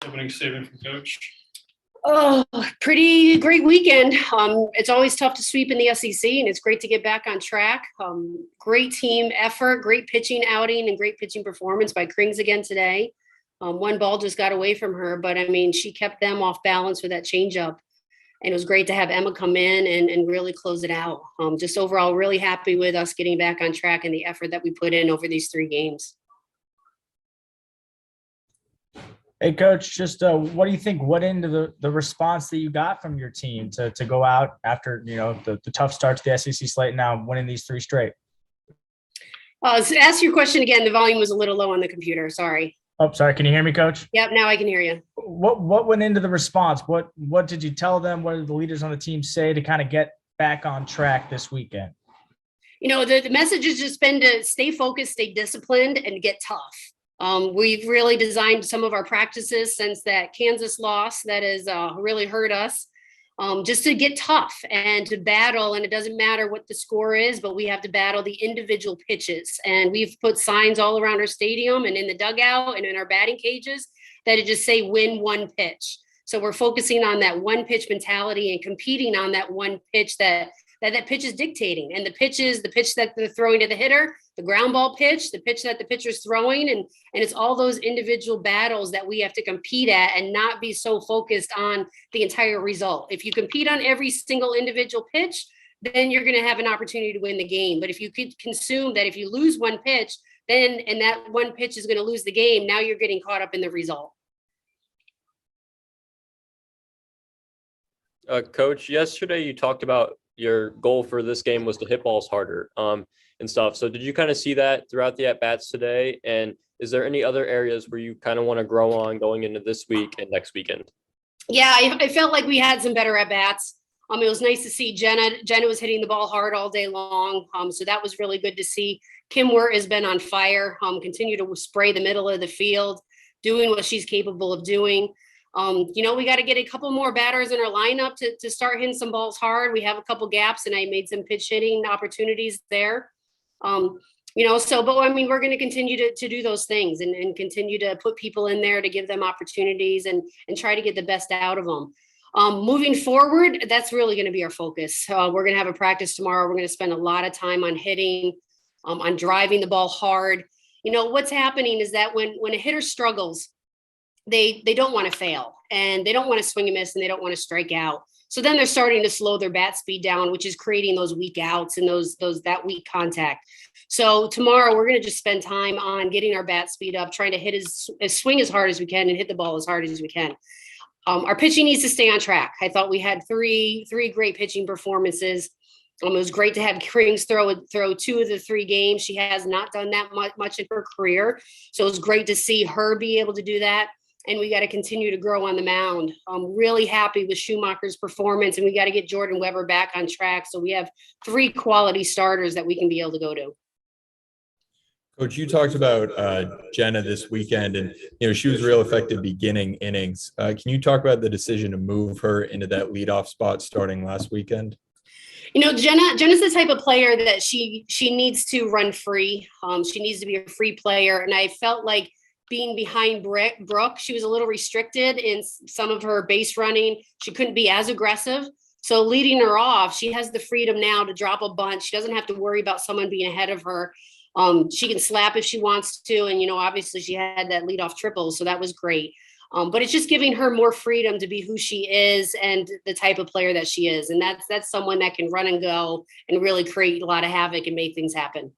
opening statement from Coach. Oh, pretty great weekend. It's always tough to sweep in the SEC, and it's great to get back on track. Great team effort, great pitching outing, and great pitching performance by Krings again today. One ball just got away from her, but I mean, she kept them off balance with that changeup. And it was great to have Emma come in and really close it out. Just overall, really happy with us getting back on track and the effort that we put in over these 3 games. Hey, Coach, just what do you think went into the response that you got from your team to go out after, the tough start to the SEC slate, now winning these 3 straight? So ask your question again. The volume was a little low on the computer. Sorry. Oh, sorry. Can you hear me, Coach? Yep, now I can hear you. What went into the response? What did you tell them? What did the leaders on the team say to kind of get back on track this weekend? The message has just been to stay focused, stay disciplined, and get tough. We've really designed some of our practices since that Kansas loss that has really hurt us, just to get tough and to battle. And it doesn't matter what the score is, but we have to battle the individual pitches. And we've put signs all around our stadium and in the dugout and in our batting cages that just say win one pitch. So we're focusing on that one pitch mentality and competing on that one pitch that pitch is dictating. And the pitch that they're throwing to the hitter, the ground ball pitch, the pitch that the pitcher's throwing. And it's all those individual battles that we have to compete at and not be so focused on the entire result. If you compete on every single individual pitch, then you're going to have an opportunity to win the game. But if you could consume that if you lose one pitch, and that one pitch is going to lose the game, now you're getting caught up in the result. Coach, yesterday you talked about your goal for this game was to hit balls harder and stuff. So did you kind of see that throughout the at-bats today? And is there any other areas where you kind of want to grow on going into this week and next weekend? Yeah, I felt like we had some better at-bats. It was nice to see Jenna. Jenna was hitting the ball hard all day long. So that was really good to see. Kim Wirt has been on fire, continue to spray the middle of the field, doing what she's capable of doing. We got to get a couple more batters in our lineup to start hitting some balls hard. We have a couple gaps, and I made some pitch hitting opportunities there. But I mean, we're going to continue to do those things and continue to put people in there to give them opportunities and try to get the best out of them. Moving forward, that's really going to be our focus. We're going to have a practice tomorrow. We're going to spend a lot of time on hitting, on driving the ball hard. What's happening is that when a hitter struggles, they don't want to fail, and they don't want to swing and miss, and they don't want to strike out. So then they're starting to slow their bat speed down, which is creating those weak outs and that weak contact. So tomorrow we're going to just spend time on getting our bat speed up, trying to hit swing as hard as we can and hit the ball as hard as we can. Our pitching needs to stay on track. I thought we had three great pitching performances. It was great to have Krings throw 2 of the 3 games. She has not done that much in her career. So it was great to see her be able to do that. And we got to continue to grow on the mound. I'm really happy with Schumacher's performance, and we got to get Jordan Weber back on track. So we have 3 quality starters that we can be able to go to. Coach, you talked about Jenna this weekend, and she was real effective beginning innings. Can you talk about the decision to move her into that leadoff spot starting last weekend? Jenna's the type of player that she needs to run free. She needs to be a free player, and I felt like being behind Brooke, she was a little restricted in some of her base running. She couldn't be as aggressive. So leading her off, she has the freedom now to drop a bunt. She doesn't have to worry about someone being ahead of her. She can slap if she wants to. And, obviously she had that leadoff triple, so that was great. But it's just giving her more freedom to be who she is and the type of player that she is. And that's someone that can run and go and really create a lot of havoc and make things happen.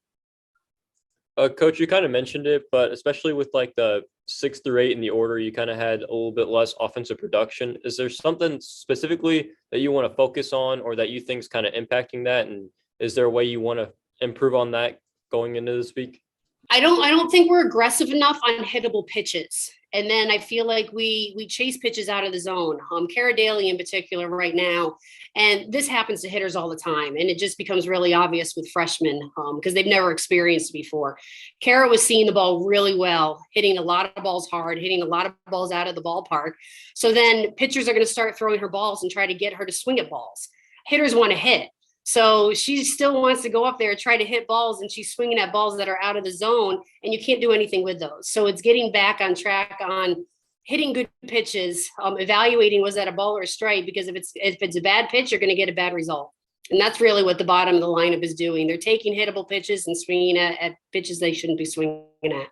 Coach, you kind of mentioned it, but especially with like the 6 through 8 in the order, you kind of had a little bit less offensive production. Is there something specifically that you want to focus on or that you think is kind of impacting that? And is there a way you want to improve on that going into this week? I don't think we're aggressive enough on hittable pitches. And then I feel like we chase pitches out of the zone. Cara Daly in particular right now. And this happens to hitters all the time. And it just becomes really obvious with freshmen because they've never experienced it before. Cara was seeing the ball really well, hitting a lot of balls hard, hitting a lot of balls out of the ballpark. So then pitchers are going to start throwing her balls and try to get her to swing at balls. Hitters want to hit. So she still wants to go up there and try to hit balls, and she's swinging at balls that are out of the zone, and you can't do anything with those. So it's getting back on track on hitting good pitches, evaluating was that a ball or a strike, because if it's a bad pitch, you're going to get a bad result. And that's really what the bottom of the lineup is doing. They're taking hittable pitches and swinging at pitches they shouldn't be swinging at.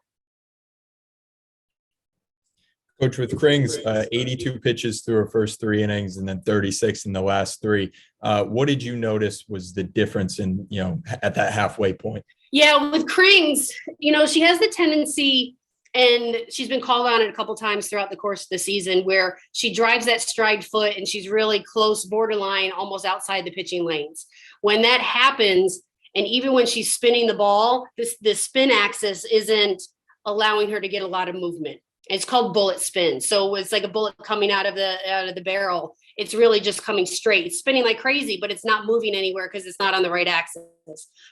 Coach, with Krings, 82 pitches through her first 3 innings and then 36 in the last 3. What did you notice was the difference in, at that halfway point? Yeah, with Krings, she has the tendency, and she's been called on it a couple times throughout the course of the season, where she drives that stride foot and she's really close, borderline, almost outside the pitching lanes. When that happens, and even when she's spinning the ball, the spin axis isn't allowing her to get a lot of movement. It's called bullet spin. So it's like a bullet coming out of the barrel. It's really just coming straight. It's spinning like crazy, but it's not moving anywhere because it's not on the right axis.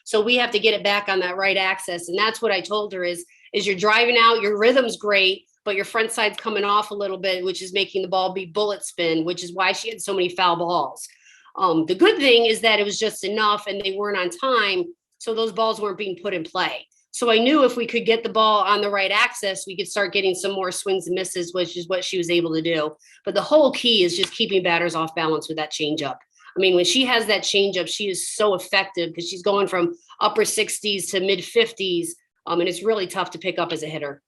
So we have to get it back on that right axis. And that's what I told her is you're driving out, your rhythm's great, but your front side's coming off a little bit, which is making the ball be bullet spin, which is why she had so many foul balls. The good thing is that it was just enough and they weren't on time. So those balls weren't being put in play. So I knew if we could get the ball on the right axis, we could start getting some more swings and misses, which is what she was able to do. But the whole key is just keeping batters off balance with that changeup. I mean, when she has that changeup, she is so effective because she's going from upper 60s to mid 50s. And it's really tough to pick up as a hitter.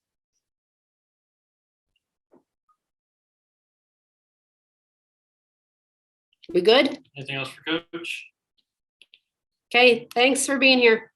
We good? Anything else for Coach? Okay, thanks for being here.